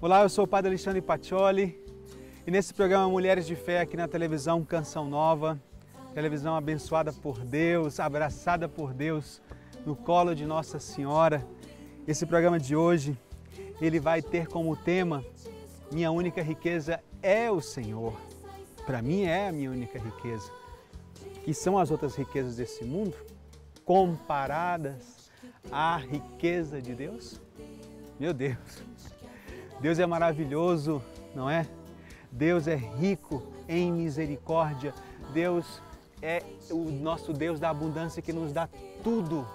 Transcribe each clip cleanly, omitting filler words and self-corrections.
Olá, eu sou o Padre Alexandre Pacioli e nesse programa Mulheres de Fé aqui na televisão Canção Nova, televisão abençoada por Deus, abraçada por Deus no colo de Nossa Senhora. Esse programa de hoje, ele vai ter como tema Minha única riqueza é o Senhor. Para mim é a minha única riqueza. Que são as outras riquezas desse mundo comparadas à riqueza de Deus? Meu Deus! Deus é maravilhoso, não é? Deus é rico em misericórdia. Deus é o nosso Deus da abundância que nos dá tudo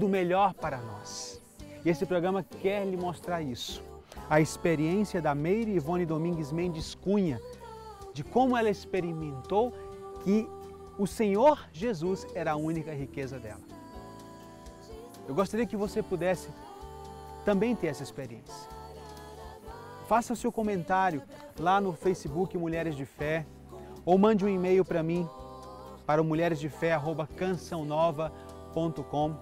melhor para nós. E esse programa quer lhe mostrar isso. A experiência da Meire Ivone Domingues Mendes Cunha, de como ela experimentou que o Senhor Jesus era a única riqueza dela. Eu gostaria que você pudesse também ter essa experiência. Faça o seu comentário lá no Facebook Mulheres de Fé ou mande um e-mail para mim, para o mulheresdefé@cançãonova.com.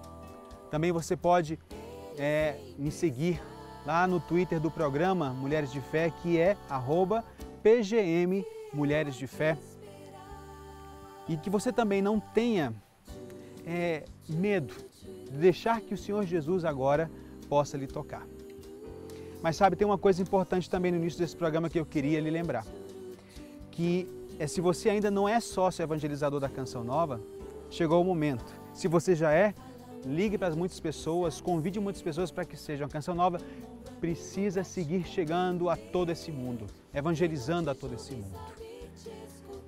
Também você pode me seguir lá no Twitter do programa Mulheres de Fé, que é @PGM Mulheres de Fé. E que você também não tenha medo de deixar que o Senhor Jesus agora possa lhe tocar. Mas sabe, tem uma coisa importante também no início desse programa que eu queria lhe lembrar. Que se você ainda não é sócio evangelizador da Canção Nova, chegou o momento. Se você já é, ligue para muitas pessoas, convide muitas pessoas para que sejam. A Canção Nova precisa seguir chegando a todo esse mundo, evangelizando a todo esse mundo.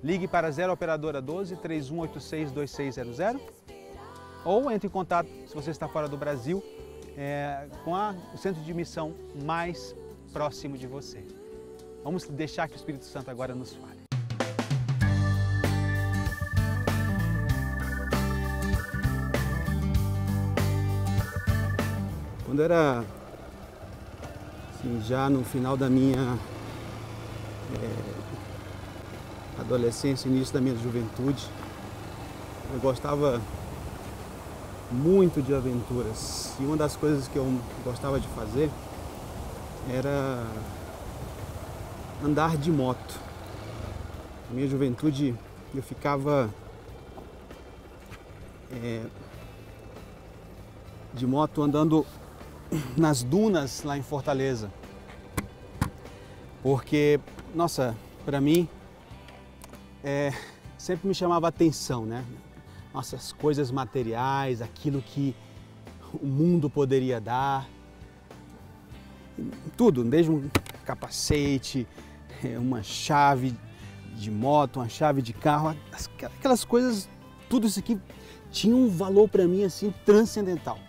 Ligue para 0 Operadora 12 3186 2600 ou entre em contato, se você está fora do Brasil, com o centro de missão mais próximo de você. Vamos deixar que o Espírito Santo agora nos fale. Quando era já no final da minha adolescência, início da minha juventude, eu gostava muito de aventuras. E uma das coisas que eu gostava de fazer era andar de moto. Na minha juventude eu ficava de moto andando nas dunas lá em Fortaleza. Porque, nossa, para mim sempre me chamava a atenção, né? Nossas coisas materiais, aquilo que o mundo poderia dar. Tudo, desde um capacete, uma chave de moto, uma chave de carro, aquelas coisas, tudo isso aqui tinha um valor para mim assim transcendental.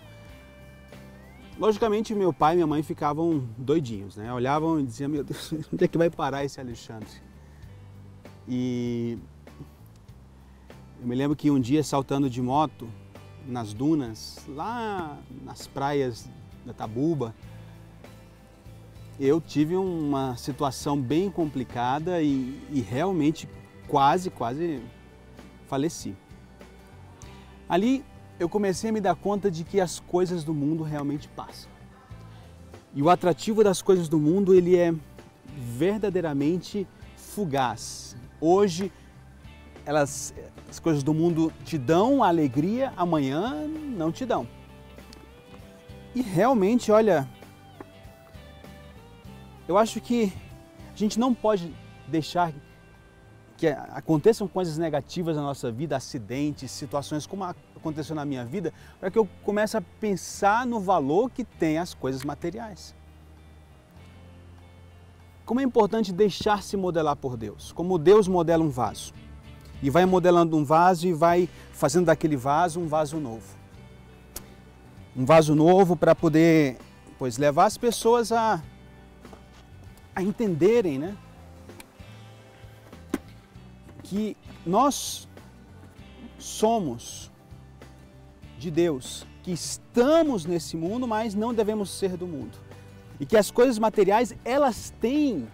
Logicamente, meu pai e minha mãe ficavam doidinhos, né? Olhavam e diziam, meu Deus, onde é que vai parar esse Alexandre? E eu me lembro que um dia, saltando de moto nas dunas, lá nas praias da Tabuba, eu tive uma situação bem complicada e realmente quase faleci. Ali eu comecei a me dar conta de que as coisas do mundo realmente passam. E o atrativo das coisas do mundo, ele é verdadeiramente fugaz. Hoje, as coisas do mundo te dão alegria, amanhã não te dão. E realmente, olha, eu acho que a gente não pode deixar que aconteçam coisas negativas na nossa vida, acidentes, situações como aconteceu na minha vida, para que eu comece a pensar no valor que tem as coisas materiais. Como é importante deixar-se modelar por Deus, como Deus modela um vaso. E vai modelando um vaso e vai fazendo daquele vaso um vaso novo. Um vaso novo para poder, levar as pessoas a entenderem, né? Que nós somos de Deus, que estamos nesse mundo, mas não devemos ser do mundo. E que as coisas materiais, elas têm,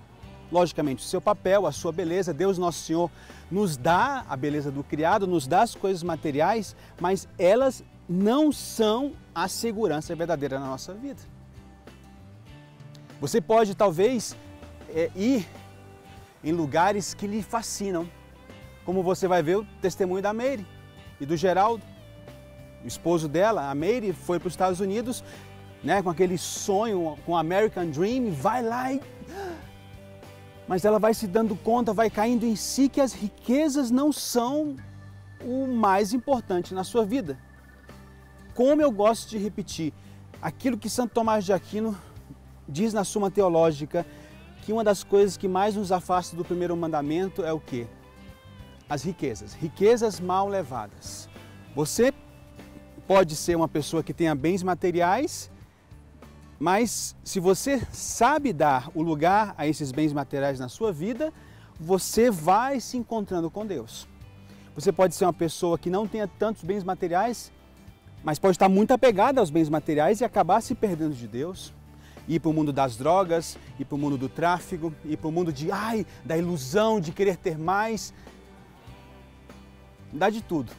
logicamente, o seu papel, a sua beleza. Deus, nosso Senhor, nos dá a beleza do criado, nos dá as coisas materiais, mas elas não são a segurança verdadeira na nossa vida. Você pode talvez ir em lugares que lhe fascinam, como você vai ver o testemunho da Meire e do Geraldo. O esposo dela, a Meire, foi para os Estados Unidos, né, com aquele sonho, com o American Dream, vai lá e... Mas ela vai se dando conta, vai caindo em si que as riquezas não são o mais importante na sua vida. Como eu gosto de repetir, aquilo que Santo Tomás de Aquino diz na Suma Teológica, que uma das coisas que mais nos afasta do primeiro mandamento é o quê? As riquezas, riquezas mal levadas. Você pode ser uma pessoa que tenha bens materiais, mas se você sabe dar o lugar a esses bens materiais na sua vida, você vai se encontrando com Deus. Você pode ser uma pessoa que não tenha tantos bens materiais, mas pode estar muito apegada aos bens materiais e acabar se perdendo de Deus. Ir para o mundo das drogas, ir para o mundo do tráfico, ir para o mundo da ilusão, de querer ter mais. Dá de tudo.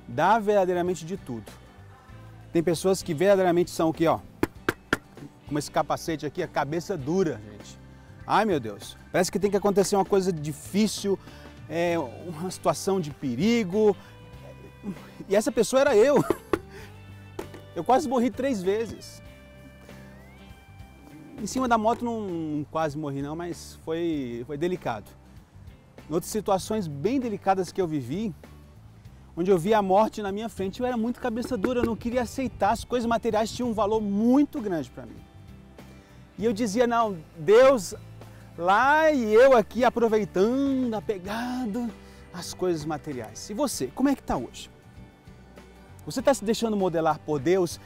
Dá verdadeiramente de tudo. Tem pessoas que verdadeiramente são o quê, ó? Com esse capacete aqui, a cabeça dura, gente. Ai, meu Deus. Parece que tem que acontecer uma coisa difícil, uma situação de perigo. E essa pessoa era eu. Eu quase morri 3 vezes. Em cima da moto não quase morri não, mas foi delicado. Em outras situações bem delicadas que eu vivi, onde eu vi a morte na minha frente, eu era muito cabeça dura, eu não queria aceitar, as coisas materiais tinham um valor muito grande para mim. E eu dizia, não, Deus lá e eu aqui aproveitando, apegado às coisas materiais. E você, como é que está hoje? Você está se deixando modelar por Deus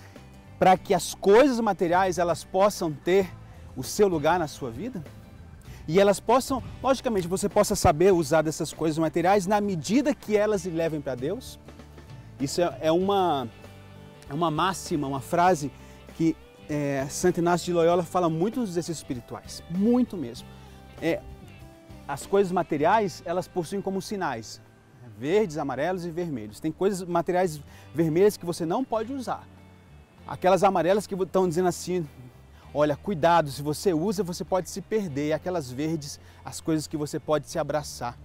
para que as coisas materiais elas possam ter o seu lugar na sua vida? E elas possam, logicamente, você possa saber usar dessas coisas materiais na medida que elas lhe levem para Deus. Isso é uma máxima, uma frase que Santo Inácio de Loyola fala muito nos exercícios espirituais, muito mesmo. As coisas materiais, elas possuem como sinais, verdes, amarelos e vermelhos. Tem coisas materiais vermelhas que você não pode usar. Aquelas amarelas que estão dizendo assim, olha, cuidado, se você usa, você pode se perder. E aquelas verdes, as coisas que você pode se abraçar.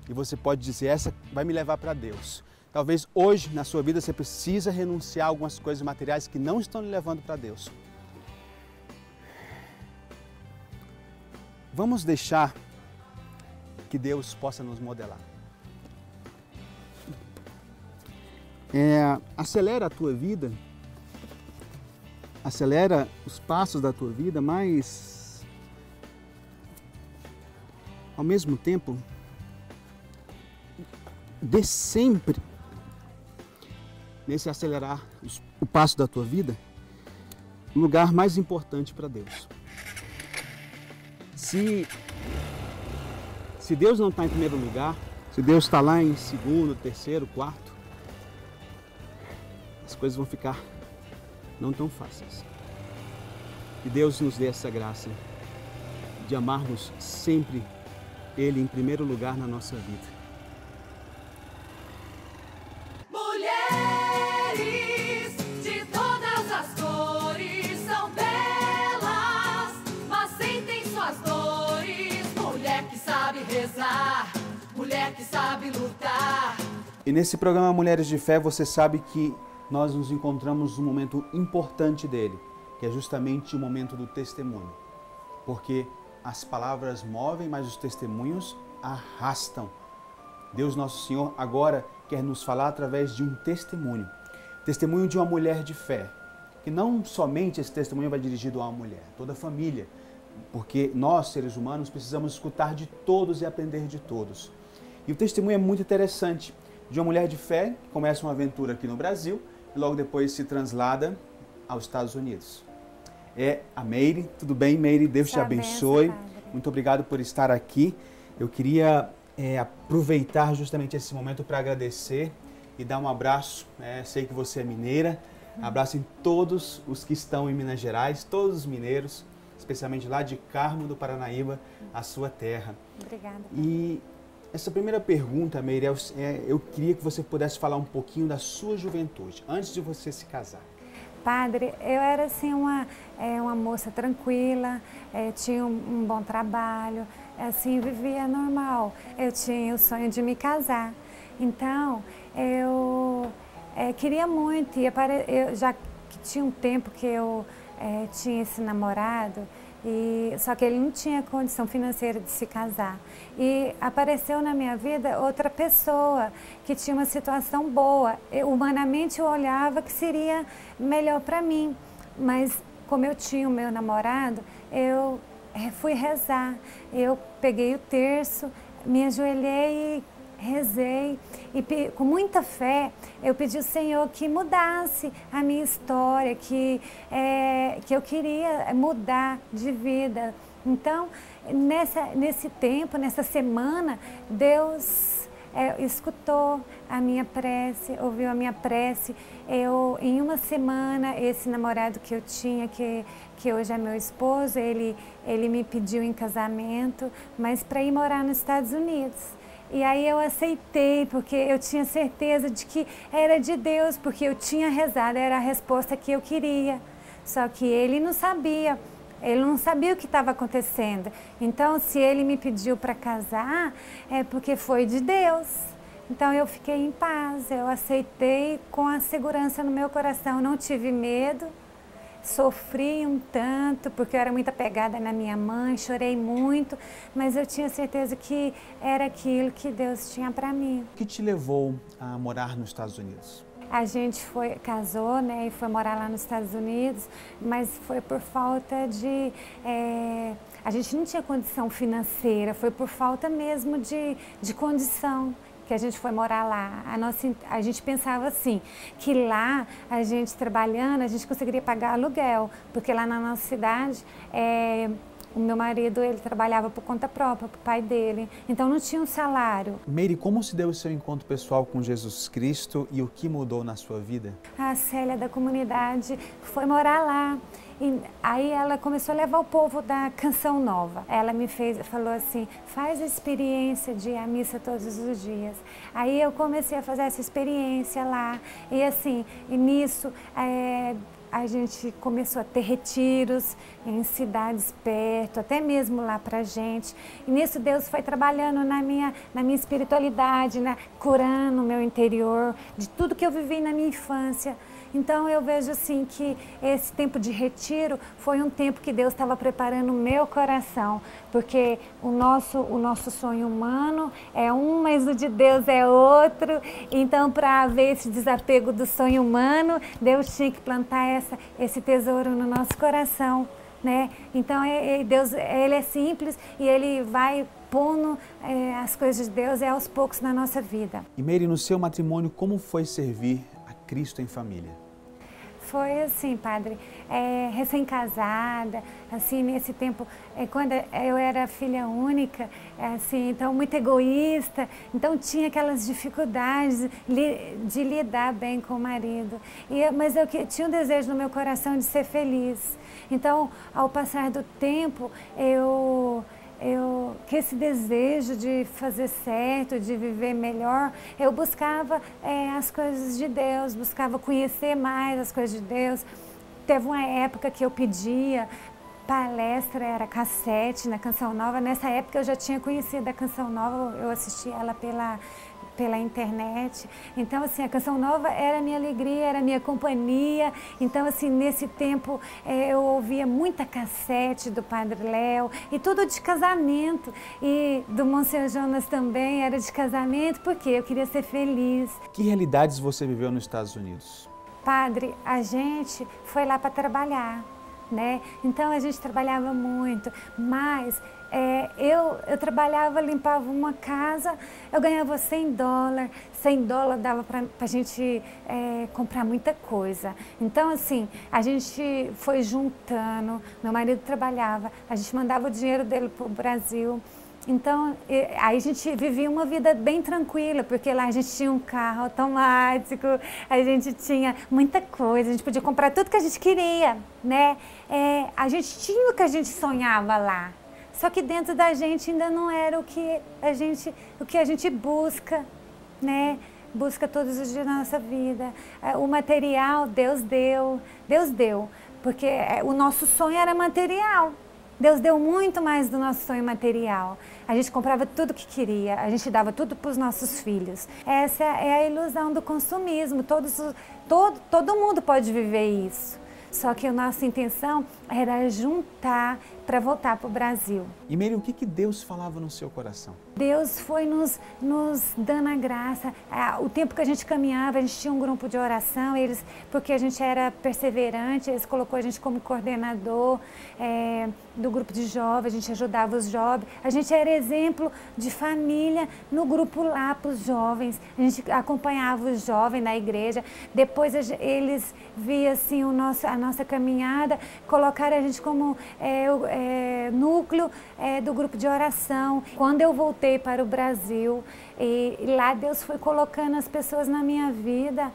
E você pode dizer, essa vai me levar para Deus. Talvez hoje, na sua vida, você precisa renunciar a algumas coisas materiais que não estão lhe levando para Deus. Vamos deixar que Deus possa nos modelar. Acelera a tua vida. Acelera os passos da tua vida, mas ao mesmo tempo dê sempre nesse acelerar o passo da tua vida o lugar mais importante para Deus. Se Deus não está em primeiro lugar, se Deus está lá em segundo, terceiro, quarto, as coisas vão ficar não tão fáceis. Que Deus nos dê essa graça de amarmos sempre Ele em primeiro lugar na nossa vida. Mulheres de todas as cores são belas, mas sentem suas dores. Mulher que sabe rezar, mulher que sabe lutar. E nesse programa Mulheres de Fé, você sabe que nós nos encontramos num momento importante dele, que é justamente o momento do testemunho. Porque as palavras movem, mas os testemunhos arrastam. Deus Nosso Senhor agora quer nos falar através de um testemunho. Testemunho de uma mulher de fé. Que não somente esse testemunho vai dirigido a uma mulher, toda a família. Porque nós, seres humanos, precisamos escutar de todos e aprender de todos. E o testemunho é muito interessante. De uma mulher de fé que começa uma aventura aqui no Brasil e logo depois se translada aos Estados Unidos. É a Meire. Tudo bem, Meire? Deus te abençoe. Muito obrigado por estar aqui. Eu queria aproveitar justamente esse momento para agradecer e dar um abraço. Sei que você é mineira. Abraço em todos os que estão em Minas Gerais, todos os mineiros, especialmente lá de Carmo do Paranaíba, a sua terra. Obrigada. E essa primeira pergunta, Meire, eu queria que você pudesse falar um pouquinho da sua juventude, antes de você se casar. Padre, eu era assim uma moça tranquila, tinha um bom trabalho, assim, vivia normal. Eu tinha o sonho de me casar. Então, eu queria muito, eu já que tinha um tempo que eu tinha esse namorado, só que ele não tinha condição financeira de se casar. E apareceu na minha vida outra pessoa que tinha uma situação boa. Humanamente eu olhava que seria melhor para mim, mas como eu tinha o meu namorado, eu fui rezar. Eu peguei o terço, me ajoelhei e rezei e com muita fé eu pedi ao Senhor que mudasse a minha história, que eu queria mudar de vida. Então, nesse tempo, nessa semana, Deus escutou a minha prece, ouviu a minha prece. Em uma semana, esse namorado que eu tinha, que hoje é meu esposo, ele me pediu em casamento, mas para ir morar nos Estados Unidos. E aí eu aceitei, porque eu tinha certeza de que era de Deus, porque eu tinha rezado, era a resposta que eu queria. Só que ele não sabia o que estava acontecendo. Então, se ele me pediu para casar, é porque foi de Deus. Então eu fiquei em paz, eu aceitei com a segurança no meu coração, não tive medo. Sofri um tanto, porque eu era muito apegada na minha mãe, chorei muito, mas eu tinha certeza que era aquilo que Deus tinha para mim. O que te levou a morar nos Estados Unidos? A gente casou, né, e foi morar lá nos Estados Unidos, mas foi por falta de... a gente não tinha condição financeira, foi por falta mesmo de condição que a gente foi morar lá. A gente pensava assim, que lá, a gente trabalhando, a gente conseguiria pagar aluguel, porque lá na nossa cidade, o meu marido, ele trabalhava por conta própria, para o pai dele, então não tinha um salário. Meire, como se deu o seu encontro pessoal com Jesus Cristo e o que mudou na sua vida? A Célia da comunidade foi morar lá. E aí ela começou a levar o povo da Canção Nova. Ela falou assim, faz a experiência de ir à missa todos os dias. Aí eu comecei a fazer essa experiência lá. E assim, nisso a gente começou a ter retiros em cidades perto, até mesmo lá pra gente. E nisso Deus foi trabalhando na minha espiritualidade, curando o meu interior, de tudo que eu vivi na minha infância. Então eu vejo assim que esse tempo de retiro foi um tempo que Deus estava preparando o meu coração, porque o nosso sonho humano é um, mas o de Deus é outro. Então, para haver esse desapego do sonho humano, Deus tinha que plantar esse tesouro no nosso coração, né? Então Deus, ele é simples e ele vai pondo as coisas de Deus aos poucos na nossa vida. E Meire, no seu matrimônio, como foi servir a Cristo em família? Foi assim, padre, recém-casada, assim, nesse tempo, quando eu era filha única, assim, então muito egoísta, então tinha aquelas dificuldades de lidar bem com o marido. Mas eu tinha um desejo no meu coração de ser feliz. Então, ao passar do tempo, que esse desejo de fazer certo, de viver melhor, eu buscava as coisas de Deus, buscava conhecer mais as coisas de Deus. Teve uma época que eu pedia palestra, era cassete na Canção Nova. Nessa época eu já tinha conhecido a Canção Nova, eu assisti ela pela internet. Então, assim, a Canção Nova era a minha alegria, era a minha companhia. Então, assim, nesse tempo eu ouvia muita cassete do Padre Léo e tudo de casamento. E do Monsenhor Jonas também era de casamento, porque eu queria ser feliz. Que realidades você viveu nos Estados Unidos? Padre, a gente foi lá para trabalhar, né? Então, a gente trabalhava muito, mas... eu trabalhava, limpava uma casa, eu ganhava $100, $100 dava para a gente comprar muita coisa. Então, assim, a gente foi juntando, meu marido trabalhava, a gente mandava o dinheiro dele para o Brasil. Então, aí a gente vivia uma vida bem tranquila, porque lá a gente tinha um carro automático, a gente tinha muita coisa, a gente podia comprar tudo que a gente queria, né? A gente tinha o que a gente sonhava lá. Só que dentro da gente ainda não era o que a gente busca, né? busca todos os dias na nossa vida. O material, Deus deu, porque o nosso sonho era material. Deus deu muito mais do nosso sonho material. A gente comprava tudo que queria, a gente dava tudo para os nossos filhos. Essa é a ilusão do consumismo, todo mundo pode viver isso. Só que a nossa intenção era juntar para voltar para o Brasil. E Meire, o que Deus falava no seu coração? Deus foi nos dando a graça. O tempo que a gente caminhava, a gente tinha um grupo de oração, porque a gente era perseverante, eles colocou a gente como coordenador do grupo de jovens, a gente ajudava os jovens. A gente era exemplo de família no grupo lá para os jovens. A gente acompanhava os jovens na igreja. Depois eles viam assim, a nossa caminhada, colocaram a gente como núcleo do grupo de oração. Quando eu voltei para o Brasil, e lá Deus foi colocando as pessoas na minha vida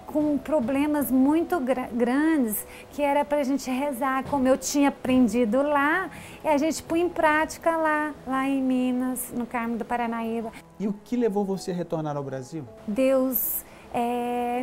com problemas muito grandes, que era para a gente rezar, como eu tinha aprendido lá, e a gente pôs em prática lá em Minas, no Carmo do Paranaíba. E o que levou você a retornar ao Brasil? Deus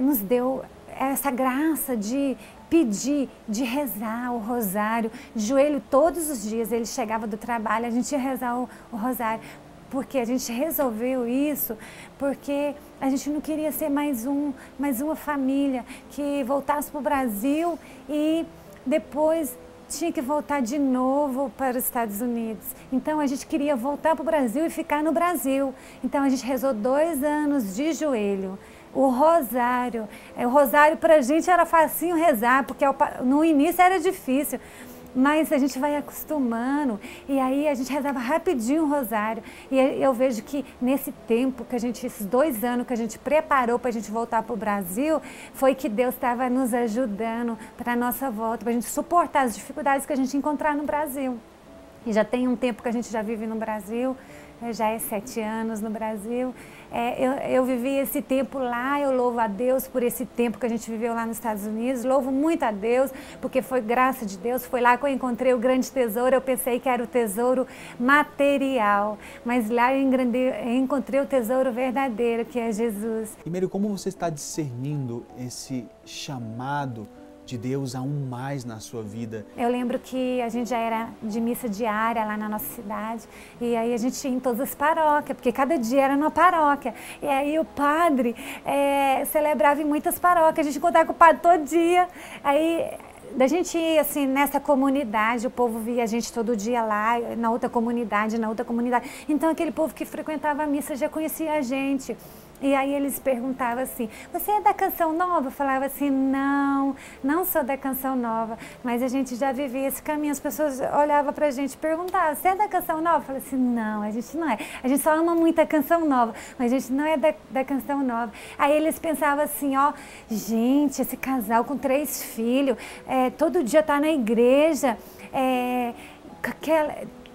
nos deu essa graça de pedir, de rezar o rosário, de joelho todos os dias. Ele chegava do trabalho, a gente ia rezar o rosário, porque a gente resolveu isso, porque a gente não queria ser mais uma família que voltasse para o Brasil e depois tinha que voltar de novo para os Estados Unidos. Então a gente queria voltar para o Brasil e ficar no Brasil. Então a gente rezou 2 anos de joelho. O rosário para a gente era facinho rezar, porque no início era difícil, mas a gente vai acostumando, e aí a gente rezava rapidinho o rosário, e eu vejo que nesse tempo que esses 2 anos que a gente preparou para a gente voltar para o Brasil, foi que Deus estava nos ajudando para a nossa volta, para a gente suportar as dificuldades que a gente encontrar no Brasil. E já tem um tempo que a gente já vive no Brasil, já é 7 anos no Brasil. Eu vivi esse tempo lá, eu louvo a Deus por esse tempo que a gente viveu lá nos Estados Unidos, louvo muito a Deus, porque foi graça de Deus, foi lá que eu encontrei o grande tesouro. Eu pensei que era o tesouro material, mas lá eu encontrei o tesouro verdadeiro, que é Jesus. E Meire, como você está discernindo esse chamado de Deus a um mais na sua vida? Eu lembro que a gente já era de missa diária lá na nossa cidade, e aí a gente ia em todas as paróquias, porque cada dia era numa paróquia, e aí o padre celebrava em muitas paróquias, a gente encontrava com o padre todo dia, aí da gente ir assim nessa comunidade, o povo via a gente todo dia lá, na outra comunidade, então aquele povo que frequentava a missa já conhecia a gente. E aí eles perguntavam assim, você é da Canção Nova? Eu falava assim, não sou da Canção Nova, mas a gente já vivia esse caminho. As pessoas olhavam pra gente e perguntavam, você é da Canção Nova? Eu falava assim, não, a gente não é. A gente só ama muito a Canção Nova, mas a gente não é da Canção Nova. Aí eles pensavam assim, gente, esse casal com 3 filhos, todo dia tá na igreja,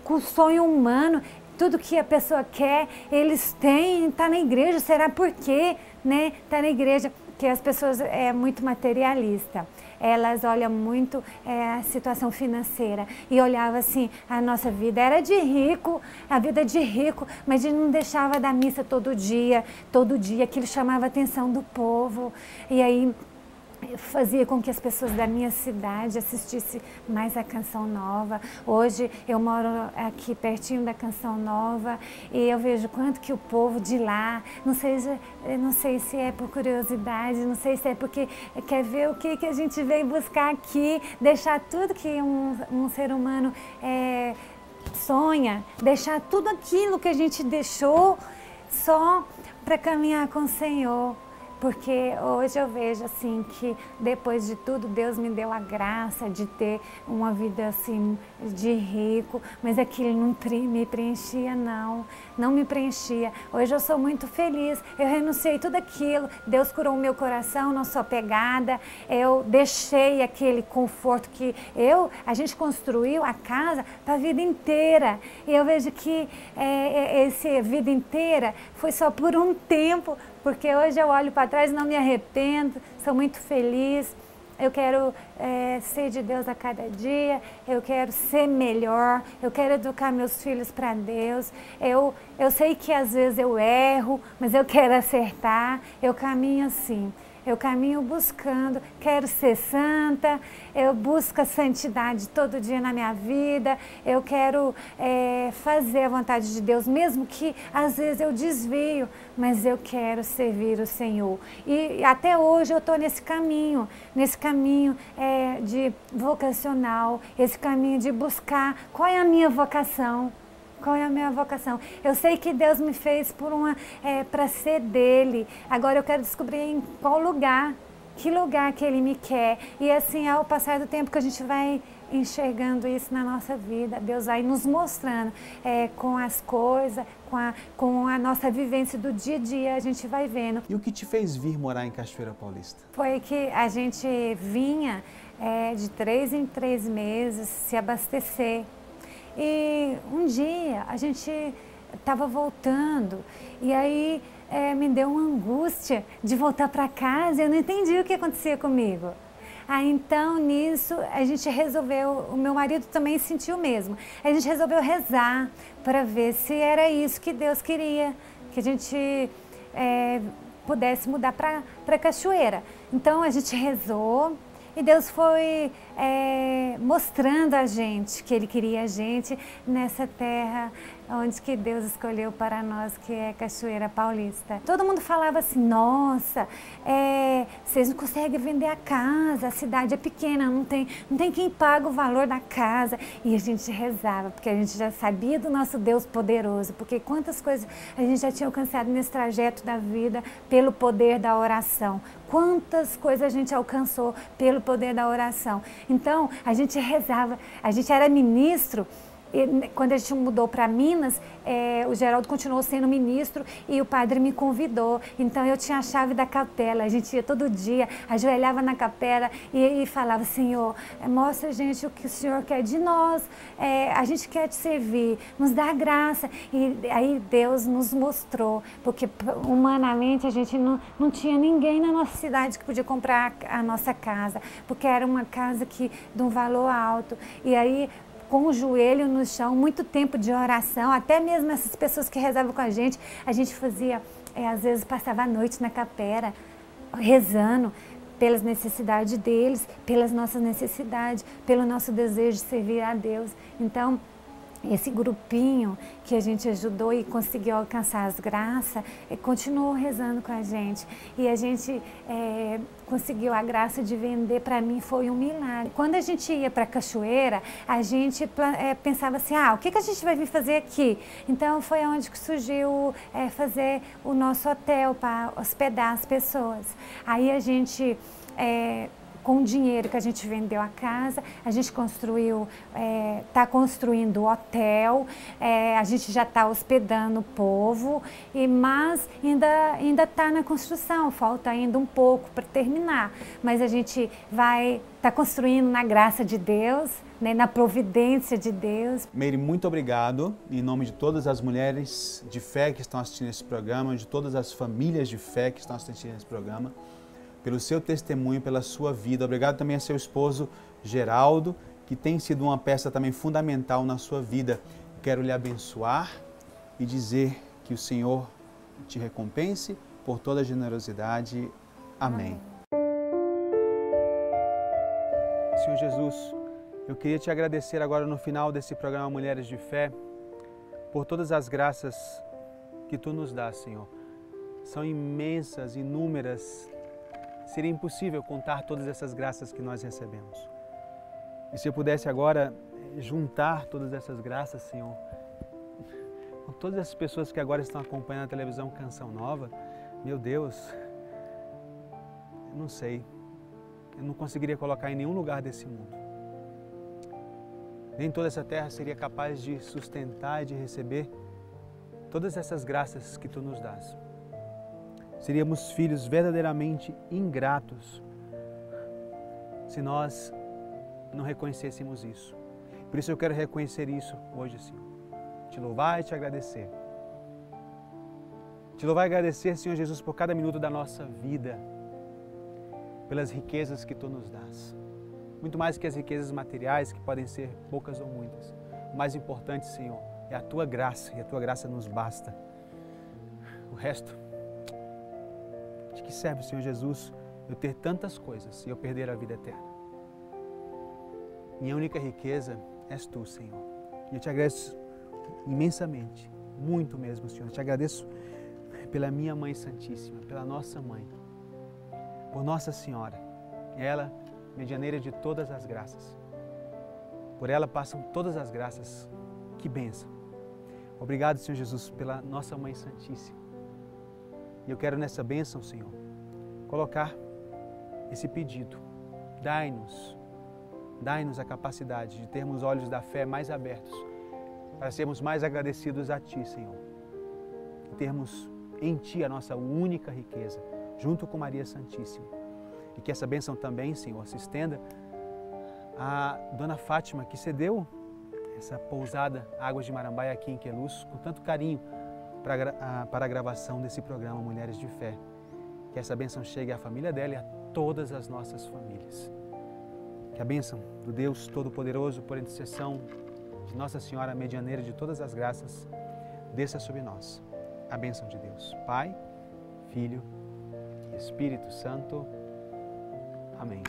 com o sonho humano. Tudo que a pessoa quer, eles têm, tá na igreja, será por quê, né? Tá na igreja, porque as pessoas muito materialista. Elas olham muito a situação financeira e olhavam assim, a nossa vida era de rico, a vida de rico, mas a gente não deixava da missa todo dia, aquilo chamava a atenção do povo. E aí fazia com que as pessoas da minha cidade assistissem mais a Canção Nova. Hoje eu moro aqui pertinho da Canção Nova e eu vejo quanto que o povo de lá, não sei se é por curiosidade, não sei se é porque quer ver o que a gente vem buscar aqui, deixar tudo que um ser humano sonha, deixar tudo aquilo que a gente deixou só para caminhar com o Senhor. Porque hoje eu vejo assim que depois de tudo Deus me deu a graça de ter uma vida assim de rico, mas aquilo não me preenchia não me preenchia. Hoje eu sou muito feliz, eu renunciei tudo aquilo, Deus curou o meu coração, não sou apegada, eu deixei aquele conforto que a gente construiu a casa para a vida inteira. E eu vejo que essa vida inteira foi só por um tempo, porque hoje eu olho para trás e não me arrependo, sou muito feliz. eu quero ser de Deus a cada dia, eu quero ser melhor, eu quero educar meus filhos para Deus. Eu sei que às vezes eu erro, mas eu quero acertar, eu caminho assim. Eu caminho buscando, quero ser santa, eu busco a santidade todo dia na minha vida, eu quero fazer a vontade de Deus, mesmo que às vezes eu desvio, mas eu quero servir o Senhor. E até hoje eu estou nesse caminho de vocacional, esse caminho de buscar qual é a minha vocação. Qual é a minha vocação? Eu sei que Deus me fez para ser dele. Agora eu quero descobrir em qual lugar, que lugar que ele me quer. E assim, ao passar do tempo que a gente vai enxergando isso na nossa vida, Deus vai nos mostrando com as coisas, com a nossa vivência do dia a dia, a gente vai vendo. E o que te fez vir morar em Cachoeira Paulista? Foi que a gente vinha de 3 em 3 meses se abastecer. E um dia a gente estava voltando e aí me deu uma angústia de voltar para casa, eu não entendi o que acontecia comigo. Aí então nisso a gente resolveu, o meu marido também sentiu o mesmo, a gente resolveu rezar para ver se era isso que Deus queria, que a gente pudesse mudar para Cachoeira. Então a gente rezou. E Deus foi mostrando a gente que Ele queria a gente nessa terra onde que Deus escolheu para nós, que é Cachoeira Paulista. Todo mundo falava assim, nossa, vocês não conseguem vender a casa, a cidade é pequena, não tem quem paga o valor da casa. E a gente rezava, porque a gente já sabia do nosso Deus poderoso, porque quantas coisas a gente já tinha alcançado nesse trajeto da vida pelo poder da oração. Quantas coisas a gente alcançou pelo poder da oração. Então, a gente rezava, a gente era ministro. E quando a gente mudou para Minas, o Geraldo continuou sendo ministro e o padre me convidou. Então eu tinha a chave da capela, a gente ia todo dia, ajoelhava na capela e falava, Senhor, mostra a gente o que o Senhor quer de nós, a gente quer te servir, nos dá graça. E aí Deus nos mostrou, porque humanamente a gente não tinha ninguém na nossa cidade que podia comprar a nossa casa, porque era uma casa de um valor alto. E aí, com o joelho no chão, muito tempo de oração, até mesmo essas pessoas que rezavam com a gente fazia, às vezes passava a noite na capela, rezando pelas necessidades deles, pelas nossas necessidades, pelo nosso desejo de servir a Deus. Então, esse grupinho que a gente ajudou e conseguiu alcançar as graças, continuou rezando com a gente. E a gente conseguiu a graça de vender, para mim foi um milagre. Quando a gente ia para Cachoeira, a gente pensava assim, o que a gente vai vir fazer aqui? Então foi onde que surgiu fazer o nosso hotel para hospedar as pessoas. Aí a gente... com o dinheiro que a gente vendeu a casa, a gente construiu, está construindo o hotel, a gente já está hospedando o povo, mas ainda está na construção, falta ainda um pouco para terminar. Mas a gente está construindo na graça de Deus, né, na providência de Deus. Meire, muito obrigado, em nome de todas as mulheres de fé que estão assistindo esse programa, de todas as famílias de fé que estão assistindo esse programa, pelo seu testemunho, pela sua vida. Obrigado também a seu esposo Geraldo, que tem sido uma peça também fundamental na sua vida. Quero lhe abençoar e dizer que o Senhor te recompense por toda a generosidade. Amém. Senhor Jesus, eu queria te agradecer agora no final desse programa Mulheres de Fé, por todas as graças que Tu nos dás, Senhor. São imensas, inúmeras. Seria impossível contar todas essas graças que nós recebemos. E se eu pudesse agora juntar todas essas graças, Senhor, com todas essas pessoas que agora estão acompanhando a televisão Canção Nova, meu Deus, eu não sei, eu não conseguiria colocar em nenhum lugar desse mundo. Nem toda essa terra seria capaz de sustentar e de receber todas essas graças que Tu nos dás. Seríamos filhos verdadeiramente ingratos se nós não reconhecêssemos isso. Por isso eu quero reconhecer isso hoje, Senhor. Te louvar e te agradecer. Te louvar e agradecer, Senhor Jesus, por cada minuto da nossa vida. pelas riquezas que Tu nos dás. Muito mais que as riquezas materiais, que podem ser poucas ou muitas. O mais importante, Senhor, é a Tua graça, e a Tua graça nos basta. O resto, de que serve, Senhor Jesus, eu ter tantas coisas e eu perder a vida eterna? Minha única riqueza és Tu, Senhor. E eu te agradeço imensamente, muito mesmo, Senhor. Eu te agradeço pela minha Mãe Santíssima, pela nossa Mãe, por Nossa Senhora. Ela, medianeira de todas as graças. Por ela passam todas as graças. Que bênção. Obrigado, Senhor Jesus, pela nossa Mãe Santíssima. E eu quero nessa bênção, Senhor, colocar esse pedido. Dai-nos a capacidade de termos olhos da fé mais abertos, para sermos mais agradecidos a Ti, Senhor. E termos em Ti a nossa única riqueza, junto com Maria Santíssima. E que essa bênção também, Senhor, se estenda a Dona Fátima, que cedeu essa pousada Águas de Marambaia aqui em Queluz, com tanto carinho para a gravação desse programa Mulheres de Fé. Que essa bênção chegue à família dela e a todas as nossas famílias. Que a bênção do Deus Todo-Poderoso, por intercessão de Nossa Senhora, medianeira de todas as graças, desça sobre nós. A bênção de Deus, Pai, Filho e Espírito Santo. Amém.